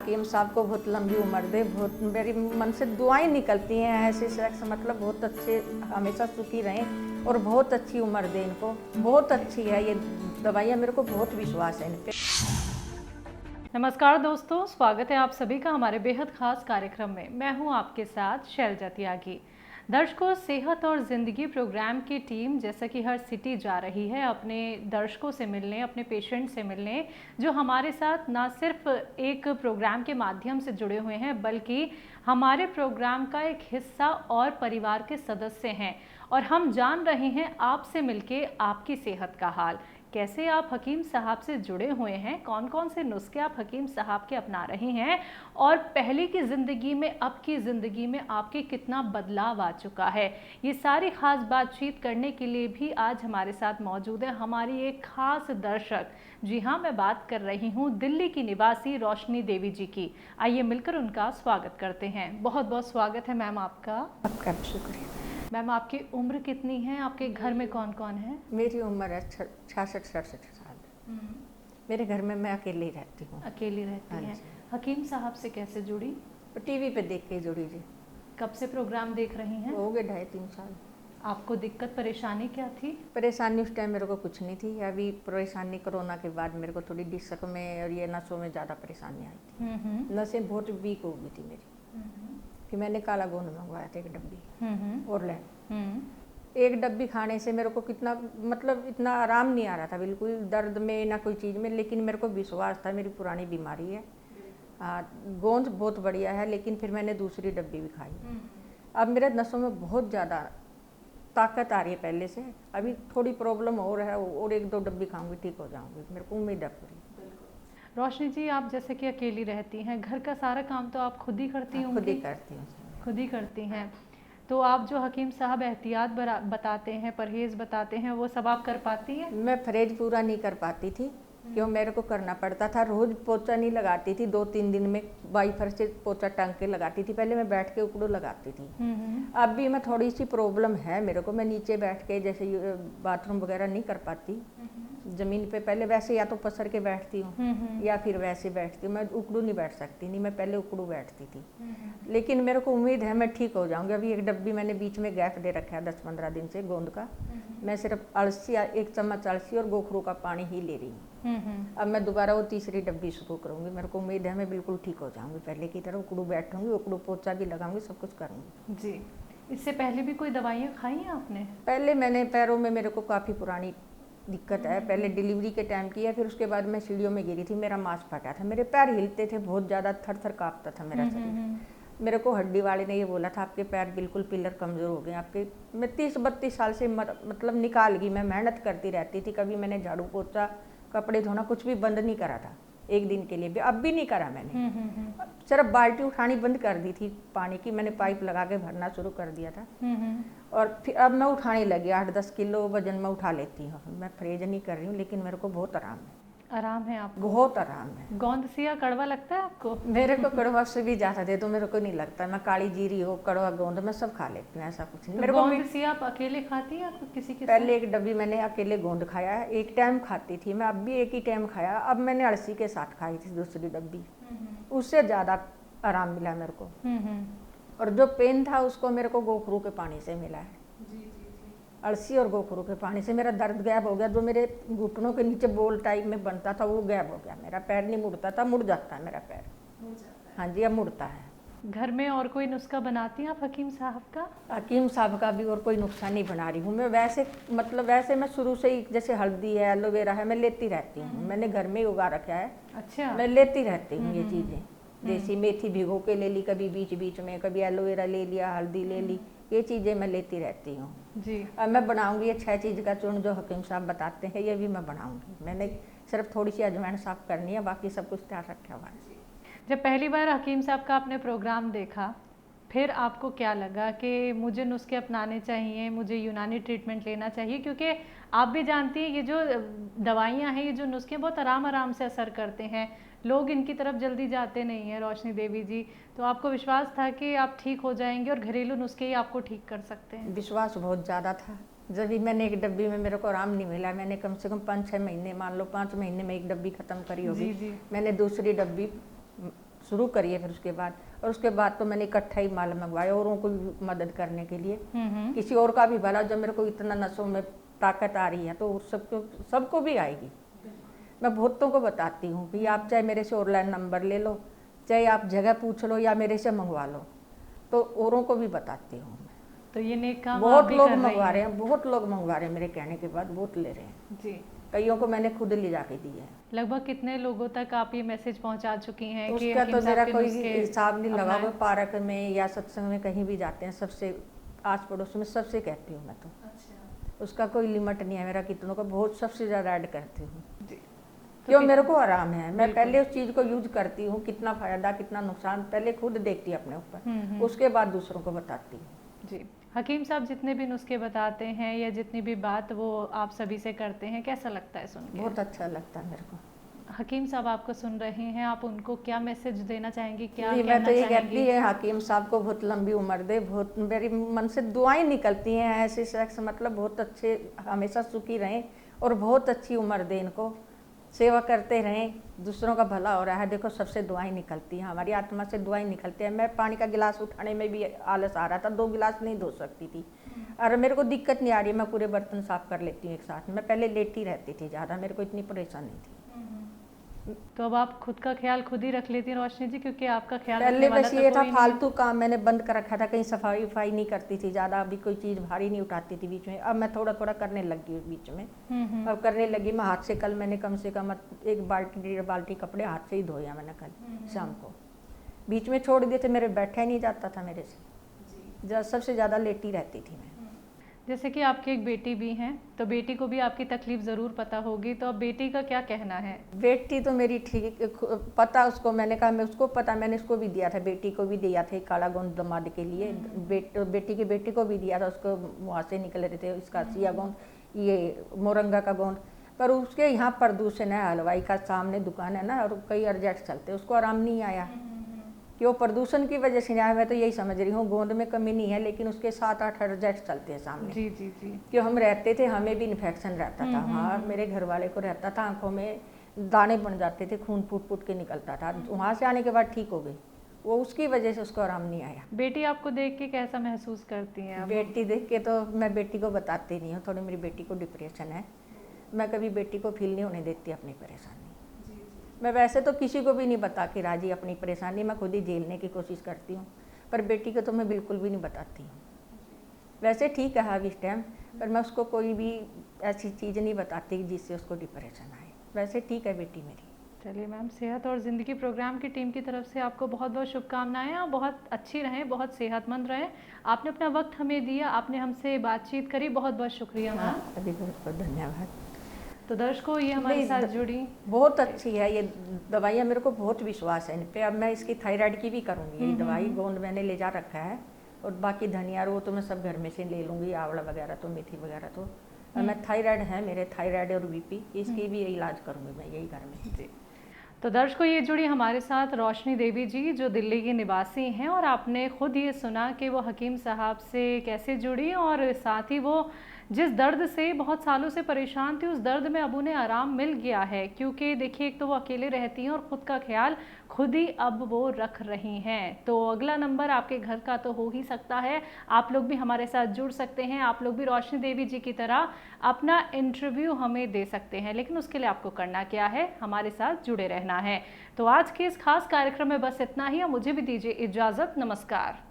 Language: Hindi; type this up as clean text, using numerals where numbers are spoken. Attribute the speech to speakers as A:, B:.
A: हकीम साहब को बहुत लंबी उम्र दे, बहुत मेरी मन से दुआएं निकलती हैं ऐसे शख्स, मतलब बहुत अच्छे, हमेशा सुखी रहें और बहुत अच्छी उम्र दे इनको। बहुत अच्छी है ये दवाइयाँ, मेरे को बहुत विश्वास है इन पे।
B: नमस्कार दोस्तों, स्वागत है आप सभी का हमारे बेहद खास कार्यक्रम में। मैं हूं आपके साथ शैलजा त्यागी। दर्शकों, सेहत और ज़िंदगी प्रोग्राम की टीम जैसा कि हर सिटी जा रही है अपने दर्शकों से मिलने, अपने पेशेंट से मिलने, जो हमारे साथ ना सिर्फ एक प्रोग्राम के माध्यम से जुड़े हुए हैं बल्कि हमारे प्रोग्राम का एक हिस्सा और परिवार के सदस्य हैं। और हम जान रहे हैं आपसे मिलके आपकी सेहत का हाल, कैसे आप हकीम साहब से जुड़े हुए हैं, कौन कौन से नुस्खे आप हकीम साहब के अपना रहे हैं और पहले की ज़िंदगी में अब की ज़िंदगी में आपके कितना बदलाव आ चुका है। ये सारी खास बातचीत करने के लिए भी आज हमारे साथ मौजूद है हमारी एक खास दर्शक। जी हाँ, मैं बात कर रही हूँ दिल्ली की निवासी रोशनी देवी जी की। आइए मिलकर उनका स्वागत करते हैं। बहुत बहुत स्वागत है मैम आपका।
A: आपका भी शुक्रिया।
B: मैम, आपकी उम्र कितनी है? आपके घर में कौन कौन है?
A: मेरी उम्र है 66-67 साल। मेरे घर में मैं अकेली रहती हूँ।
B: अकेली रहती
A: हाँ
B: हैं।
A: जी।
B: हकीम साहब से कैसे जुड़ी?
A: टीवी पे देख के जुड़ी जी।
B: कब से प्रोग्राम देख रही हैं?
A: हो गए 2.5-3 साल।
B: आपको दिक्कत परेशानी क्या थी?
A: परेशानी उस टाइम मेरे को कुछ नहीं थी, अभी परेशानी कोरोना के बाद मेरे को थोड़ी डिस्क में और ये नसों में ज़्यादा परेशानी आई थी। नसें बहुत वीक हो गई थी मेरी। फिर मैंने काला गोंद मंगवाया था 1 डब्बी और ले 1 डब्बी खाने से मेरे को कितना, मतलब इतना आराम नहीं आ रहा था, बिल्कुल दर्द में ना कोई चीज़ में, लेकिन मेरे को विश्वास था मेरी पुरानी बीमारी है। गोंद बहुत बढ़िया है, लेकिन फिर मैंने दूसरी डब्बी भी खाई। अब मेरे नसों में बहुत ज़्यादा ताकत आ रही है पहले से। अभी थोड़ी प्रॉब्लम और है, और 1-2 डब्बी खाऊंगी ठीक हो जाऊंगी, मेरे को उम्मीद है पूरी।
B: रोशनी जी, आप जैसे कि अकेली रहती हैं, घर का सारा काम तो आप खुद ही करती होंगी?
A: खुद ही करती हूँ।
B: खुद ही करती हैं। तो आप जो हकीम साहब एहतियात बताते हैं, परहेज़ बताते हैं, वो सब आप कर पाती हैं?
A: मैं परहेज पूरा नहीं कर पाती थी, क्यों मेरे को करना पड़ता था। रोज़ पोछा नहीं लगाती थी, 2-3 दिन में वाइफर से पोछा टांग के लगाती थी। पहले मैं बैठ के उकड़ू लगाती थी। अब भी मैं थोड़ी सी प्रॉब्लम है मेरे को, मैं नीचे बैठ के जैसे बाथरूम वगैरह नहीं कर पाती ज़मीन पे। पहले वैसे या तो पसर के बैठती हूँ या फिर वैसे बैठती हूँ, मैं उकड़ू नहीं बैठ सकती। नहीं, मैं पहले उकड़ू बैठती थी। लेकिन मेरे को उम्मीद है मैं ठीक हो जाऊँगी। अभी 1 डब्बी मैंने बीच में गैप दे रखा है 10-15 दिन से गोंद का। मैं सिर्फ अलसी, 1 चम्मच अलसी और गोखरू का पानी ही ले रही हूँ। अब मैं दोबारा वो तीसरी डब्बी शुरू करूँगी। मेरे को उम्मीद है मैं बिल्कुल ठीक हो जाऊँगी, पहले की तरह उकड़ू बैठूँगी, उकड़ू पोछा भी लगाऊंगी, सब कुछ करूँगी
B: जी। इससे पहले भी कोई दवाइयाँ खाई हैं आपने?
A: पहले मैंने पैरों में, मेरे को काफ़ी पुरानी दिक्कत है, पहले डिलीवरी के टाइम की है। फिर उसके बाद मैं सीढ़ियों में गिरी थी, मेरा मांस फटा था, मेरे पैर हिलते थे बहुत ज़्यादा, थर-थर काँपता था मेरा शरीर। मेरे को हड्डी वाले ने ये बोला था आपके पैर बिल्कुल पिलर कमज़ोर हो गए आपके। मैं 30-32 साल से मतलब निकाल गई, मैं मेहनत करती रहती थी। कभी मैंने झाड़ू पोछा, कपड़े धोना कुछ भी बंद नहीं करा था, एक दिन के लिए भी। अब भी नहीं करा मैंने। सिर्फ बाल्टी उठानी बंद कर दी थी पानी की, मैंने पाइप लगा के भरना शुरू कर दिया था। और फिर अब मैं उठाने लगी, 8-10 किलो वजन मैं उठा लेती हूँ। मैं परहेज नहीं कर रही हूँ, लेकिन मेरे को बहुत आराम है।
B: आराम है आपको?
A: बहुत आराम है।
B: गोंद सिया कड़वा लगता है आपको?
A: मेरे को कड़वा से भी ज़्यादा दे दो मेरे को नहीं लगता। मैं काली जीरी हो, कड़वा गोंद, मैं सब खा लेती हूँ, ऐसा कुछ नहीं।
B: तो
A: मेरे को
B: गोंद सिया आप अकेले खाती हैं या किसी के
A: पहले 1 डब्बी मैंने अकेले गोंद खाया है, 1 टाइम खाती थी मैं, अब भी 1 ही टाइम खाया। अब मैंने अलसी के साथ खाई थी दूसरी डब्बी, उससे ज़्यादा आराम मिला मेरे को। और जो पेन था उसको मेरे को गोखरू के पानी से मिला है। अलसी और गोखरू के पानी से मेरा दर्द गायब हो गया। जो मेरे घुटनों के नीचे बोल टाइप में बनता था वो गायब हो गया। मेरा पैर नहीं मुड़ता था, मुड़ जाता है मेरा पैर। हाँ जी, अब मुड़ता है।
B: घर में और कोई नुस्खा बनाती हैं आप हकीम साहब का?
A: हकीम साहब का भी और कोई नुस्खा नहीं बना रही हूँ मैं। वैसे मतलब वैसे मैं शुरू से ही, जैसे हल्दी है, एलोवेरा है, मैं लेती रहती हूँ। मैंने घर में ही उगा रखा है।
B: अच्छा।
A: मैं लेती रहती हूँ ये चीज़ें। देसी मेथी भिगो के ले ली कभी बीच बीच में, कभी एलोवेरा ले लिया, हल्दी ले ली, ये चीज़ें मैं लेती रहती हूँ
B: जी।
A: अब मैं बनाऊंगी ये 6 चीज़ का चूर्ण जो हकीम साहब बताते हैं, ये भी मैं बनाऊंगी। मैंने सिर्फ थोड़ी सी अजवाइन साफ करनी है, बाकी सब कुछ तैयार रखा हुआ है।
B: जब पहली बार हकीम साहब का आपने प्रोग्राम देखा, फिर आपको क्या लगा कि मुझे नुस्खे अपनाने चाहिए, मुझे यूनानी ट्रीटमेंट लेना चाहिए? क्योंकि आप भी जानती हैं ये जो दवाइयाँ हैं, ये जो नुस्खे बहुत आराम से असर करते हैं, लोग इनकी तरफ जल्दी जाते नहीं हैं। रोशनी देवी जी, तो आपको विश्वास था कि आप ठीक हो जाएंगे और घरेलू नुस्खे ही आपको ठीक कर सकते हैं?
A: विश्वास बहुत ज़्यादा था। जब भी मैंने 1 डब्बी में मेरे को आराम नहीं मिला, मैंने कम से कम 5-6 महीने, मान लो 5 महीने में 1 डब्बी ख़त्म करी होगी।
B: जी।
A: मैंने दूसरी डब्बी शुरू करी है फिर उसके बाद। और उसके बाद तो मैंने इकट्ठा ही माल मंगवाया औरों को भी मदद करने के लिए, किसी और का भी भला। जब मेरे को इतना नसों में ताकत आ रही है तो सबको भी आएगी। मैं बहुतों को बताती हूँ कि आप चाहे मेरे से ऑनलाइन नंबर ले लो, चाहे आप जगह पूछ लो या मेरे से मंगवा लो, तो औरों को भी बताती हूँ।
B: तो ये नेक काम
A: बहुत लोग मंगवा रहे हैं, बहुत लोग मंगवा रहे हैं, मेरे कहने के बाद बहुत ले रहे हैं
B: जी।
A: कईयों को मैंने खुद ले जाके दी है।
B: लगभग कितने लोगों तक आप ये मैसेज पहुंचा चुकी हैं कि
A: उसका तो मेरा कोई हिसाब नहीं लगा। वो
B: अपनाएं?
A: पार्क में या सत्संग में कहीं भी जाते हैं, सबसे आस पड़ोस में सबसे कहती हूँ मैं तो।
B: अच्छा।
A: उसका कोई लिमिट नहीं है मेरा, कितनों को बहुत सबसे ज़्यादा ऐड करती हूँ
B: जी।
A: क्यों मेरे को आराम है। मैं पहले उस चीज़ को यूज करती हूँ, कितना फायदा कितना नुकसान पहले खुद देखती है अपने ऊपर, उसके बाद दूसरों को बताती हूँ।
B: जी। हकीम साहब जितने भी नुस्खे बताते हैं या जितनी भी बात वो आप सभी से करते हैं, कैसा लगता है सुन के?
A: बहुत अच्छा लगता है मेरे को।
B: हकीम साहब आपको सुन रहे हैं, आप उनको क्या मैसेज देना चाहेंगी, क्या
A: जी, मैं तो ये कहती
B: चाहेंगी?
A: है हकीम साहब को बहुत लंबी उम्र दे। बहुत मेरी मन से दुआएं निकलती हैं ऐसे शख्स, मतलब बहुत अच्छे, हमेशा सुखी रहें और बहुत अच्छी उम्र दे इनको, सेवा करते रहें, दूसरों का भला हो रहा है। देखो सबसे दुआएं निकलती हैं, हमारी आत्मा से दुआएं निकलती हैं। मैं पानी का गिलास उठाने में भी आलस आ रहा था, 2 गिलास नहीं धो सकती थी। और मेरे को दिक्कत नहीं आ रही, मैं पूरे बर्तन साफ कर लेती हूँ एक साथ। मैं पहले लेटी रहती थी ज़्यादा, मेरे को इतनी परेशानी थी।
B: तो अब आप खुद का ख्याल खुद ही रख लेती हैं रोशनी जी, क्योंकि आपका ख्याल
A: पहले
B: रखने वाला
A: बस
B: तो
A: ये था
B: कोई नहीं है।
A: फालतू काम मैंने बंद कर रखा था, कहीं सफाई वफाई नहीं करती थी ज़्यादा, अभी कोई चीज़ भारी नहीं उठाती थी बीच में। अब मैं थोड़ा थोड़ा करने लगी हूँ बीच में। अब करने लगी मैं हाथ से। कल मैंने कम से कम 1 बाल्टी 1.5 बाल्टी कपड़े हाथ से ही धोया मैंने कल शाम को। बीच में छोड़ दिए थे, मेरे बैठा ही नहीं जाता था मेरे से, सबसे ज़्यादा लेटी रहती थी मैं।
B: जैसे कि आपकी एक बेटी भी हैं, तो बेटी को भी आपकी तकलीफ ज़रूर पता होगी, तो अब बेटी का क्या कहना है?
A: बेटी तो मेरी ठीक पता उसको, मैंने कहा मैं उसको पता, मैंने उसको भी दिया था, बेटी को भी दिया था काला गोंद दमाद के लिए। बेटी की बेटी को भी दिया था, उसको वहाँ से निकल रहे थे इसका सिया गोंद, ये मोरंगा का गोंद। पर उसके यहाँ प्रदूषण है, हलवाई का सामने दुकान है ना, और कई अर्जेंट चलते, उसको आराम नहीं आया कि वो प्रदूषण की वजह से नहीं आया। मैं तो यही समझ रही हूँ, गोंद में कमी नहीं है, लेकिन उसके 7-8 अर्जेंट चलते हैं सामने।
B: जी जी जी।
A: क्यों हम रहते थे, हमें भी इन्फेक्शन रहता था। हाँ, मेरे घर वाले को रहता था, आंखों में दाने बन जाते थे, खून फूट फूट के निकलता था। वहाँ से आने के बाद ठीक हो गई वो, उसकी वजह से उसको आराम नहीं आया।
B: बेटी आपको देख के कैसा महसूस करती हैं आप?
A: बेटी देख के तो मैं बेटी को बताती नहीं हूँ, थोड़ी मेरी बेटी को डिप्रेशन है, मैं कभी बेटी को फील नहीं होने देती अपनी परेशानी। मैं वैसे तो किसी को भी नहीं बता के राजी अपनी परेशानी, मैं खुद ही झेलने की कोशिश करती हूँ, पर बेटी को तो मैं बिल्कुल भी नहीं बताती हूँ। वैसे ठीक है अब इस टाइम, पर मैं उसको कोई भी ऐसी चीज़ नहीं बताती जिससे उसको डिप्रेशन आए। वैसे ठीक है बेटी मेरी।
B: चलिए मैम, सेहत और ज़िंदगी प्रोग्राम की टीम की तरफ से आपको बहुत बहुत शुभकामनाएं। आप बहुत अच्छी रहें, बहुत सेहतमंद रहें। आपने अपना वक्त हमें दिया, आपने हमसे बातचीत करी, बहुत बहुत शुक्रिया मैम।
A: अभी बहुत बहुत धन्यवाद।
B: तो दर्शकों, ये हमारे साथ जुड़ी
A: बहुत अच्छी है ये दवाइयाँ, मेरे को बहुत विश्वास है इन पे। अब मैं इसकी थायराइड की भी करूँगी, ये दवाई गोंद मैंने ले जा रखा है, और बाकी धनिया वो तो मैं सब घर में से ले लूँगी, आंवला वगैरह तो मेथी वगैरह तो। और मैं थायराइड है मेरे, थायराइड और बीपी, इसकी भी इलाज करूँगी मैं यही घर में।
B: जी। तो दर्शकों, ये जुड़ी हमारे साथ रोशनी देवी जी, जो दिल्ली की निवासी हैं, और आपने खुद ये सुना कि वो हकीम साहब से कैसे जुड़ी, और साथ ही वो जिस दर्द से बहुत सालों से परेशान थी, उस दर्द में अब उन्हें आराम मिल गया है। क्योंकि देखिए, एक तो वो अकेले रहती हैं और ख़ुद का ख्याल खुद ही अब वो रख रही हैं। तो अगला नंबर आपके घर का तो हो ही सकता है, आप लोग भी हमारे साथ जुड़ सकते हैं, आप लोग भी रोशनी देवी जी की तरह अपना इंटरव्यू हमें दे सकते हैं। लेकिन उसके लिए आपको करना क्या है, हमारे साथ जुड़े रहना है। तो आज के इस खास कार्यक्रम में बस इतना ही, और मुझे भी दीजिए इजाज़त। नमस्कार।